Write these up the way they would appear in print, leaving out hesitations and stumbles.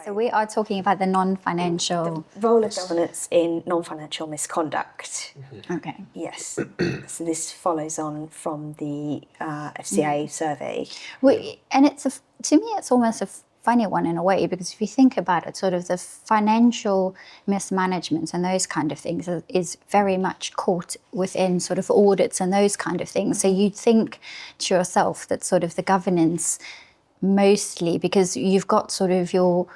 So we are talking about the non-financial... The role of governance in non-financial misconduct. Okay. Yes. So this follows on from the FCA survey. And to me, it's almost a funny one in a way, because if you think about it, sort of the financial mismanagement and those kind of things is very much caught within sort of audits and those kind of things. So you'd think to yourself that sort of the governance mostly, because you've got sort of your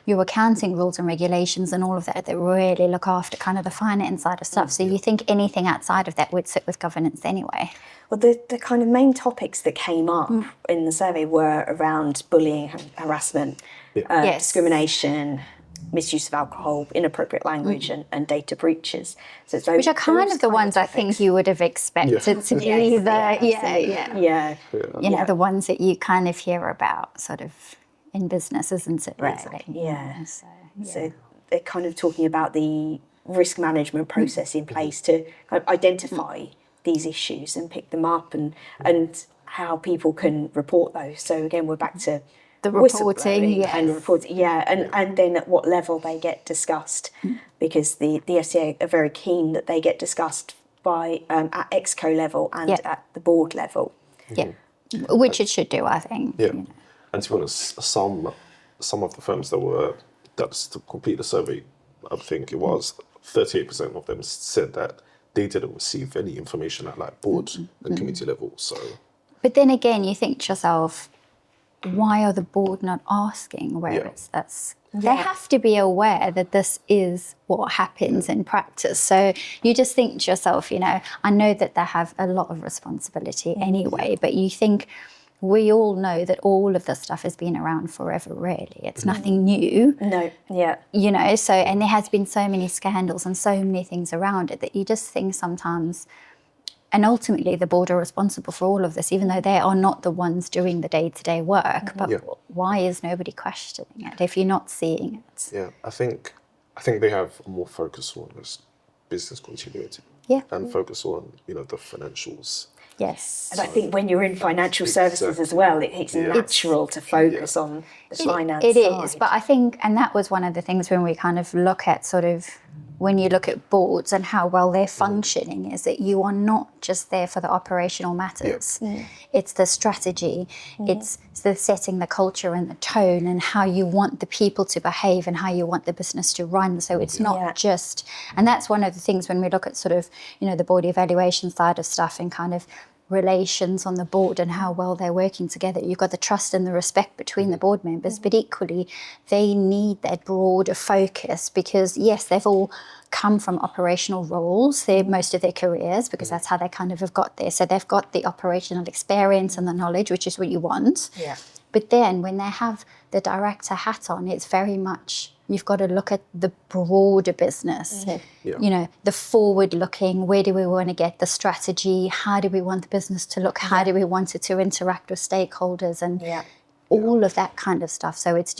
accounting rules and regulations and all of that really look after kind of the finance side of stuff. So you think anything outside of that would sit with governance anyway. Well, the kind of main topics that came up in the survey were around bullying, harassment, discrimination, misuse of alcohol, inappropriate language, and data breaches. So it's which are kind of the ones I think you would have expected to be the ones that you kind of hear about sort of in business, isn't it? Really? Yeah. So they're kind of talking about the risk management process in place to kind of identify these issues and pick them up, and how people can report those. So again, we're back to the reporting, and then at what level they get discussed, because the FCA are very keen that they get discussed by at exco level and at the board level. Yeah, which it should do, I think. Yeah, and to be honest, some of the firms that's to complete the survey, I think it was 38% of them said that they didn't receive any information at like board and committee level. So, but then again, you think to yourself, why are the board not asking where is this? They have to be aware that this is what happens in practice. So you just think to yourself, I know that they have a lot of responsibility anyway, but you think, we all know that all of this stuff has been around forever, really. It's nothing new. No, yeah. So, and there has been so many scandals and so many things around it that you just think sometimes, and ultimately the board are responsible for all of this, even though they are not the ones doing the day-to-day work. But why is nobody questioning it if you're not seeing it? Yeah, I think they have more focus on this business continuity. Yeah. And focus on, the financials. Yes. And I think when you're in financial services as well, it's natural to focus on the finance side. It is, but I think, and that was one of the things when we kind of look at sort of, when you look at boards and how well they're functioning, is that you are not just there for the operational matters. It's the strategy, it's the setting the culture and the tone and how you want the people to behave and how you want the business to run. So it's not just, and that's one of the things when we look at sort of, the board evaluation side of stuff and kind of relations on the board and how well they're working together. You've got the trust and the respect between the board members, but equally they need that broader focus, because yes, they've all come from operational roles most of their careers, because that's how they kind of have got there. So they've got the operational experience and the knowledge, which is what you want. Yeah. But then when they have the director hat on, it's very much, you've got to look at the broader business, the forward-looking, where do we want to get the strategy, how do we want the business to look, how do we want it to interact with stakeholders, and all of that kind of stuff. So it's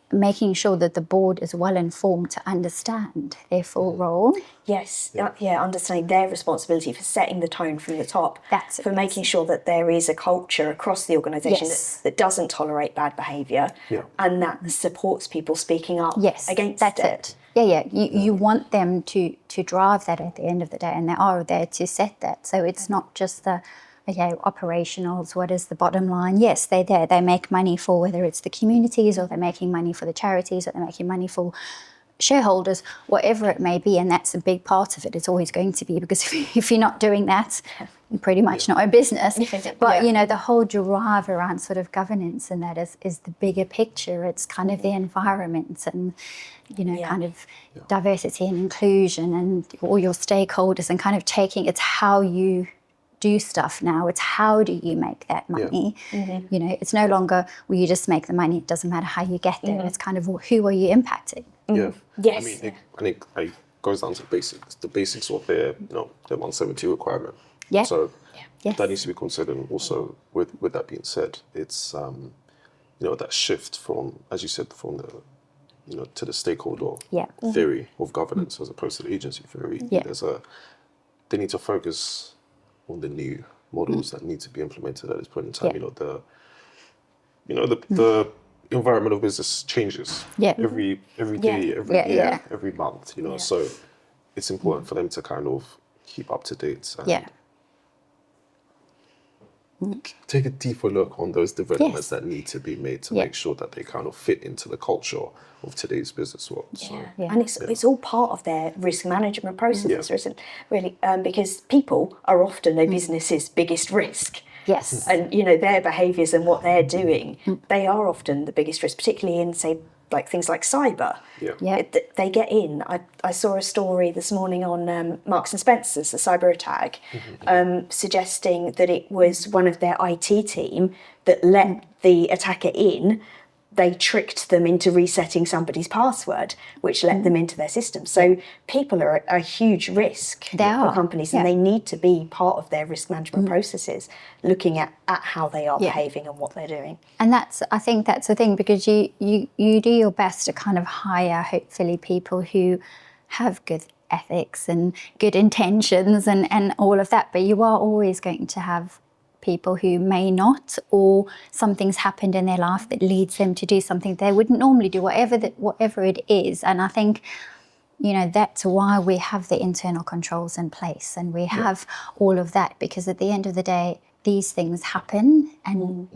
making sure that the board is well informed to understand their full role. Yes, understanding their responsibility for setting the tone from the top. That's it. For making sure that there is a culture across the organisation that doesn't tolerate bad behaviour and that supports people speaking up against it. You want them to drive that at the end of the day, and they are there to set that. So it's not just the operationals, what is the bottom line? Yes, they're there. They make money for, whether it's the communities or they're making money for the charities or they're making money for shareholders, whatever it may be, and that's a big part of it. It's always going to be, because if you're not doing that, you're pretty much not a business. But, the whole drive around sort of governance and that is the bigger picture. It's kind of the environment and, kind of diversity and inclusion and all your stakeholders, and kind of it's how you do stuff now. It's how do you make that money? It's no longer, well, you just make the money, it doesn't matter how you get there. It's kind of, who are you impacting? Yes. I think it goes down to the basics of their 170 requirement. So that needs to be considered. And also with that being said, it's that shift from, as you said, from the to the stakeholder theory of governance as opposed to the agency theory. They need to focus on the new models that need to be implemented at this point in time. environment of business changes every day, every year, every month, you know, so it's important for them to kind of keep up to date and take a deeper look on those developments that need to be made to make sure that they kind of fit into the culture of today's business world. And it's all part of their risk management processes, isn't really? Because people are often a business's biggest risk. Yes. And, you know, their behaviours and what they're doing, they are often the biggest risk, particularly in, say, like things like cyber. They get in. I saw a story this morning on Marks and Spencer's, the cyber attack, suggesting that it was one of their IT team that let the attacker in. They tricked them into resetting somebody's password, which let them into their system. So people are a huge risk for companies, and they need to be part of their risk management processes, looking at how they are behaving and what they're doing. And I think that's the thing, because you do your best to kind of hire, hopefully, people who have good ethics and good intentions and all of that, but you are always going to have people who may not, or something's happened in their life that leads them to do something they wouldn't normally do, whatever it is. And I think, you know, that's why we have the internal controls in place, and we have all of that, because at the end of the day, these things happen, and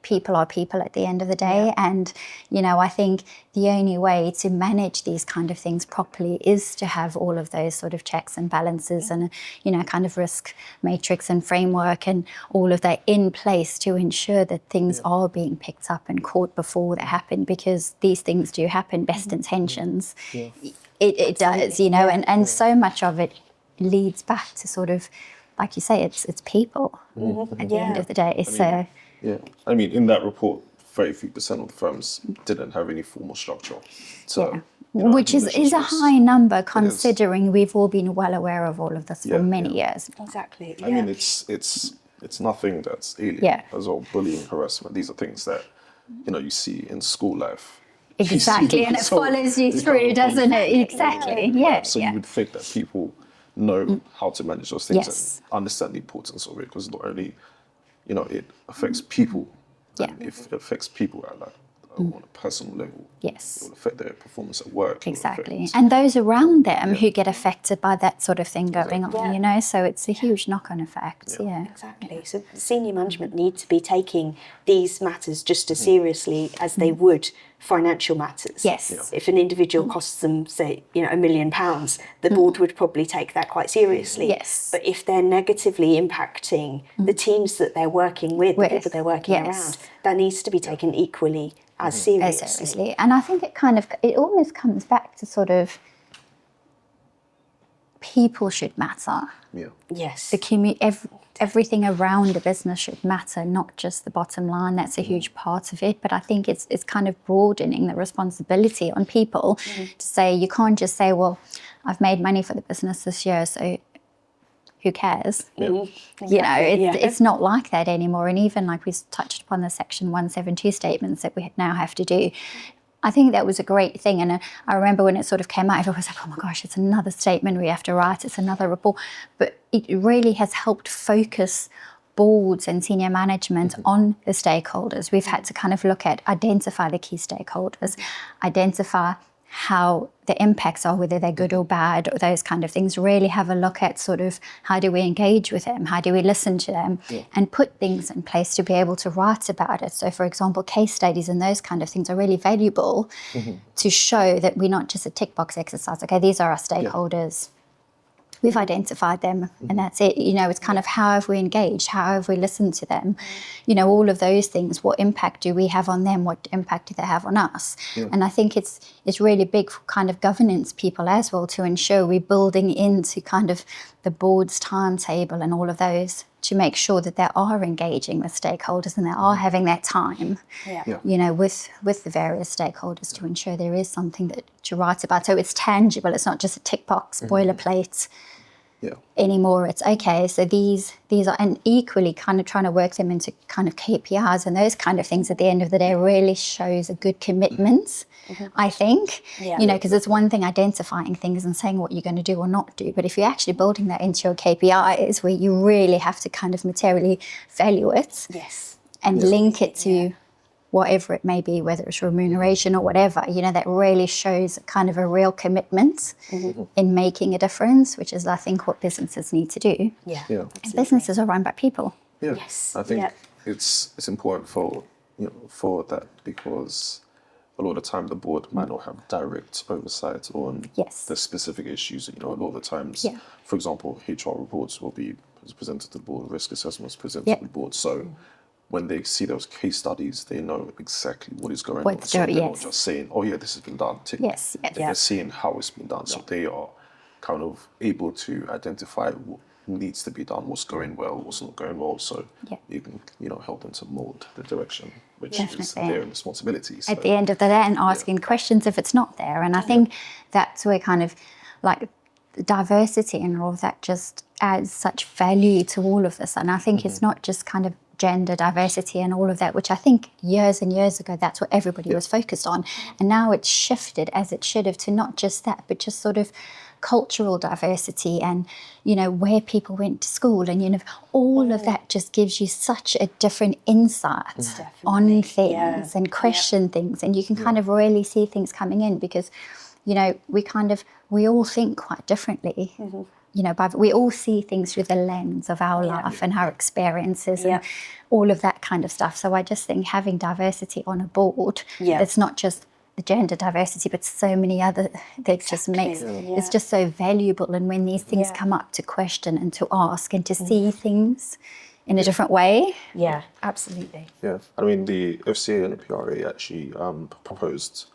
people are people at the end of the day. And, you know, I think the only way to manage these kind of things properly is to have all of those sort of checks and balances and, you know, kind of risk matrix and framework and all of that in place to ensure that things are being picked up and caught before they happen, because these things do happen, best intentions. It does, you know, and so much of it leads back to sort of, like you say, it's people at the end of the day. It's I mean, in that report, 33% of the firms didn't have any formal structure. So, you know, which is a high number, considering we've all been well aware of all of this for many years. Exactly. I mean, it's nothing that's alien as well. Bullying, harassment, these are things that, you know, you see in school life. Exactly, and it follows you through, doesn't it? Exactly, So you would think that people know how to manage those things and understand the importance of it, because not only, you know, it affects people, and if it affects people at like on a personal level, it will affect their performance at work. Exactly, and those around them who get affected by that sort of thing going on, you know, so it's a huge knock-on effect. Exactly. So senior management need to be taking these matters just as seriously as they would financial matters. If an individual costs them, say, you know, £1 million, the board would probably take that quite seriously. But if they're negatively impacting the teams that they're working with, the people they're working around, that needs to be taken equally as seriously. And I think it almost comes back to sort of people should matter. The everything around a business should matter, not just the bottom line. That's a huge part of it. But I think it's kind of broadening the responsibility on people to say, you can't just say, well, I've made money for the business this year, so who cares? You know, it's not like that anymore. And even like we touched upon the Section 172 statements that we now have to do, I think that was a great thing. And I remember when it sort of came out, everyone was like, oh my gosh, it's another statement we have to write, it's another report. But it really has helped focus boards and senior management on the stakeholders. We've had to kind of identify the key stakeholders, identify how the impacts are, whether they're good or bad, or those kind of things. Really have a look at sort of how do we engage with them, how do we listen to them, and put things in place to be able to write about it. So, for example, case studies and those kind of things are really valuable to show that we're not just a tick box exercise. Okay, these are our stakeholders. We've identified them, and that's it. You know, it's kind of how have we engaged? How have we listened to them? You know, all of those things. What impact do we have on them? What impact do they have on us? And I think it's really big for kind of governance people as well, to ensure we're building into kind of the board's timetable and all of those, to make sure that they are engaging with stakeholders and they are having that time, you know, with the various stakeholders, to ensure there is something to write about. So it's tangible. It's not just a tick box boilerplate anymore. It's okay. So these are, and equally kind of trying to work them into kind of KPIs and those kind of things at the end of the day really shows a good commitment, I think, you know, because it's one thing identifying things and saying what you're going to do or not do. But if you're actually building that into your KPIs, where you really have to kind of materially value it and link it to whatever it may be, whether it's remuneration or whatever, you know, that really shows kind of a real commitment in making a difference, which is, I think, what businesses need to do. Yeah. And businesses are run by people. Yeah. Yes. I think Yeah. it's important for for that, because a lot of the time the board might not have direct oversight on Yes. the specific issues. You know, a lot of the times, Yeah. for example, HR reports will be presented to the board, risk assessments presented Yeah. to the board. So when they see those case studies, they know exactly what is going What's on. So going- they're yes. not just saying, "Oh yeah, this has been done." Tick. Yes, yes. They're seeing how it's been done, so they are kind of able to identify what needs to be done, what's going well, what's not going well. So Yeah. you can, help them to mold the direction, which is Definitely. their responsibility. So, At the end of the day, and asking questions if it's not there. And I think that's where kind of like diversity and all of that just adds such value to all of this. And I think it's not just kind of gender diversity and all of that, which I think years and years ago, that's what everybody was focused on. And now it's shifted, as it should have, to not just that, but just sort of cultural diversity and, where people went to school, and, all of that just gives you such a different insight on things and question things. And you can kind of really see things coming in because, we all think quite differently. But we all see things through the lens of our life and our experiences and all of that kind of stuff. So I just think having diversity on a board, it's not just the gender diversity, but so many other things just makes it's just so valuable. And when these things come up to question and to ask and to see things in a different way. Yeah, absolutely. Yeah, I mean, the FCA and the PRA actually proposed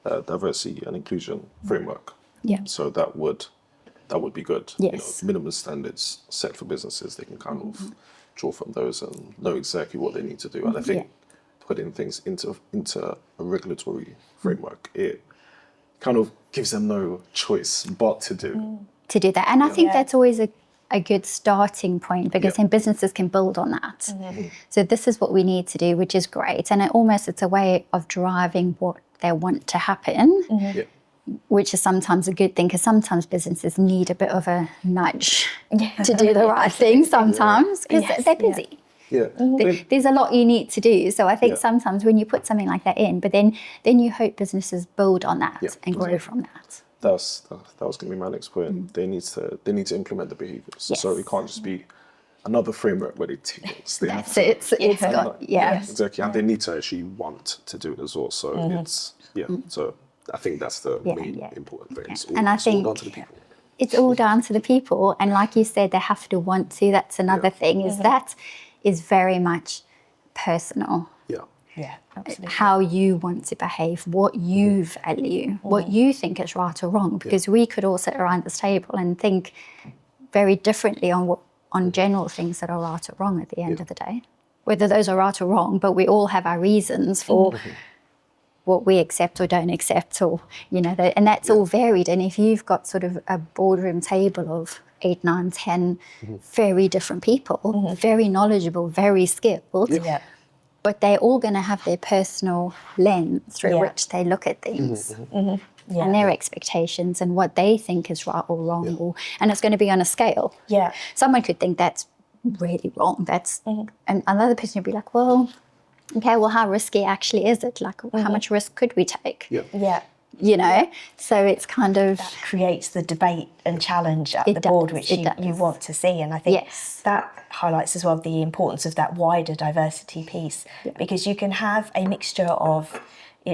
a diversity and inclusion framework. Yeah. So that would be good. Yes. Minimum standards set for businesses, they can kind of draw from those and know exactly what they need to do. And I think putting things into a regulatory framework, it kind of gives them no choice but to do. To do that. And I think that's always a good starting point, because then businesses can build on that. So this is what we need to do, which is great. And it's a way of driving what they want to happen. Yeah. Which is sometimes a good thing, because sometimes businesses need a bit of a nudge to do the right thing sometimes, because they're busy. Yeah. There's a lot you need to do. So I think sometimes when you put something like that in, but then you hope businesses build on that and grow from that. That was going to be my next point. They need to implement the behaviors. Yes. So it can't just be another framework where they tick box. That's it. It's got, exactly. And they need to actually want to do it as well. So it's So I think that's the main important thing. It's all, And I it's all think down to the people. it's all down to the people. And like you said, they have to want to. That's another thing, is that is very much personal. Yeah. Yeah, absolutely. How you want to behave, what you value, what you think is right or wrong. Because we could all sit around this table and think very differently on general things that are right or wrong at the end of the day. Whether those are right or wrong, but we all have our reasons for what we accept or don't accept, or, and that's all varied. And if you've got sort of a boardroom table of 8, 9, 10 very different people, very knowledgeable, very skilled, but they're all going to have their personal lens through which they look at things. And their expectations and what they think is right or wrong, and it's going to be on a scale. Yeah. Someone could think that's really wrong. And another person would be like, well, okay, well, how risky actually is it? Like, how much risk could we take? Yeah. So it's kind of... That creates the debate and challenge at the board, which you want to see. And I think that highlights as well the importance of that wider diversity piece, because you can have a mixture of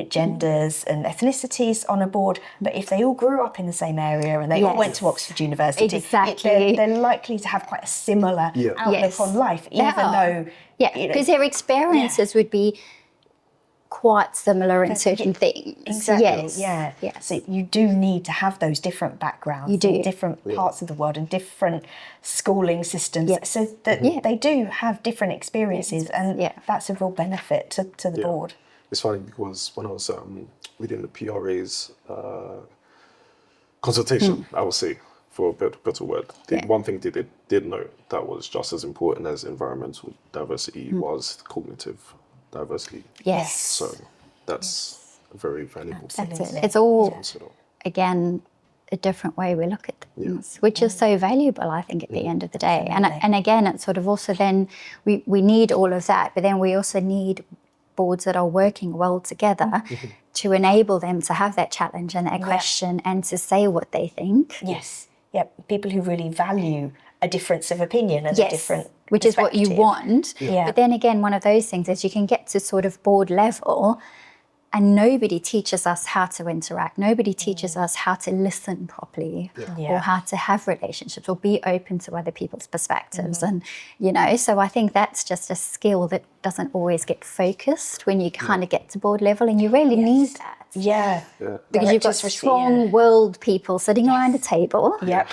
genders and ethnicities on a board, but if they all grew up in the same area and they all went to Oxford University, they're likely to have quite a similar outlook on life, even though... Yeah, because their experiences would be quite similar in certain things. Exactly. Yes. So you do need to have those different backgrounds, in different parts of the world and different schooling systems, so that they do have different experiences, and that's a real benefit to the board. It's funny because when I was reading the PRA's consultation, I would say, for a better word, one thing they did note that was just as important as environmental diversity was cognitive diversity. Yes. So that's a very valuable thing. That's it. It's all, again, a different way we look at things, which is so valuable, I think, at the end of the day. And again, it's sort of also then we need all of that, but then we also need boards that are working well together to enable them to have that challenge and that question and to say what they think. Yes. Yeah. People who really value a difference of opinion and a different which is what you want. Yeah. But then again, one of those things is you can get to sort of board level and nobody teaches us how to interact. Nobody teaches us how to listen properly or how to have relationships or be open to other people's perspectives. And, you know, so I think that's just a skill that doesn't always get focused when you kind of get to board level, and you really need that. Yeah. Because you've got strong-willed people sitting around a table that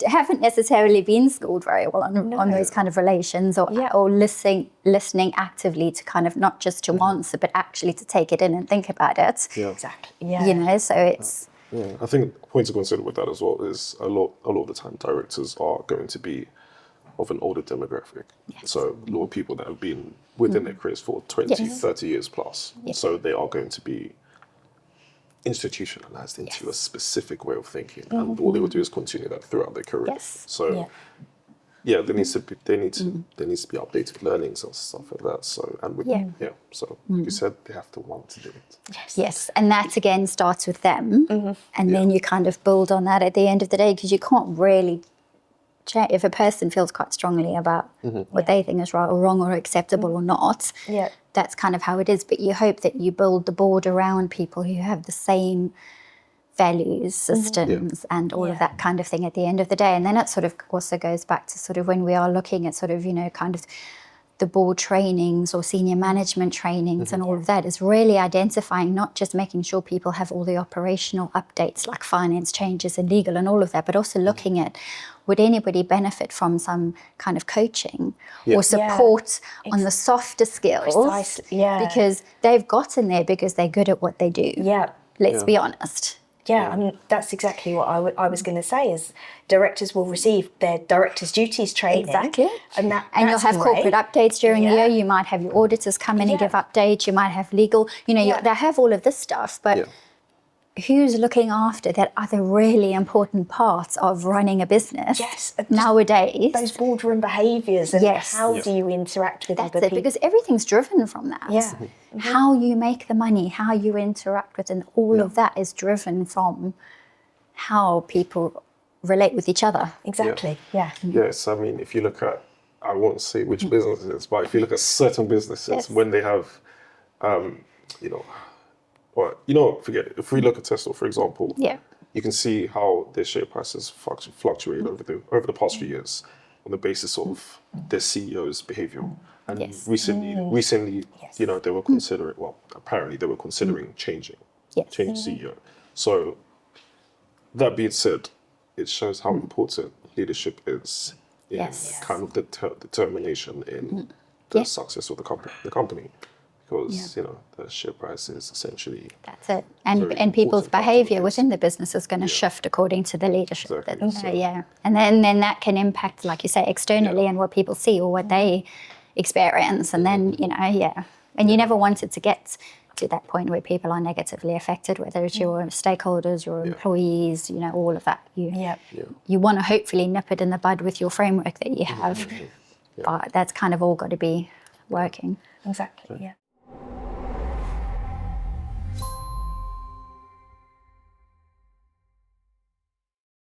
haven't necessarily been schooled very well on those kind of relations or listening actively to kind of not just to answer, but actually to take it in and think about it. Yeah. Exactly. Yeah. You know, so it's... Yeah, I think a point to consider with that as well is a lot of the time directors are going to be of an older demographic. So a lot of people that have been within their careers for 20, 30 years plus. So they are going to be institutionalized into a specific way of thinking, and all they will do is continue that throughout their career. So there needs to be updated learnings and stuff like that. So so like you said, they have to want to do it. Yes, and that again starts with them, and then you kind of build on that at the end of the day, because you can't really change if a person feels quite strongly about what they think is right or wrong or acceptable or not. That's kind of how it is. But you hope that you build the board around people who have the same values, systems, and all of that kind of thing at the end of the day. And then it sort of also goes back to sort of when we are looking at sort of, you know, kind of the board trainings or senior management trainings and all of that, is really identifying, not just making sure people have all the operational updates like finance changes and legal and all of that, but also looking at, would anybody benefit from some kind of coaching or support on the softer skills? Because they've gotten there because they're good at what they do. Let's be honest. I mean, that's exactly what I was going to say, is directors will receive their director's duties training. Exactly. And you'll have corporate updates during the year. You might have your auditors come in and give updates. You might have legal, you know, they have all of this stuff. But who's looking after that other really important parts of running a business nowadays? Those boardroom behaviours and how do you interact with other people? Because everything's driven from that. How you make the money, how you interact with, and all of that is driven from how people relate with each other. Exactly. Yes, I mean, if you look at, I won't say which businesses, but if you look at certain businesses, when they have, forget it. If we look at Tesla, for example, you can see how their share prices fluctuate over the past few years on the basis of their CEO's behavioural. And recently, you know, they were considering, apparently they were considering changing CEO. So that being said, it shows how important leadership is in kind of the determination in the success of the company. Because, you know, the share price is essentially... That's it. And people's behaviour within the business is going to shift according to the leadership. And then that can impact, like you say, externally and what people see or what they experience. And then, you know, and you never want it to get to that point where people are negatively affected, whether it's your stakeholders, your employees, you know, all of that. You want to hopefully nip it in the bud with your framework that you have. But that's kind of all got to be working. Exactly,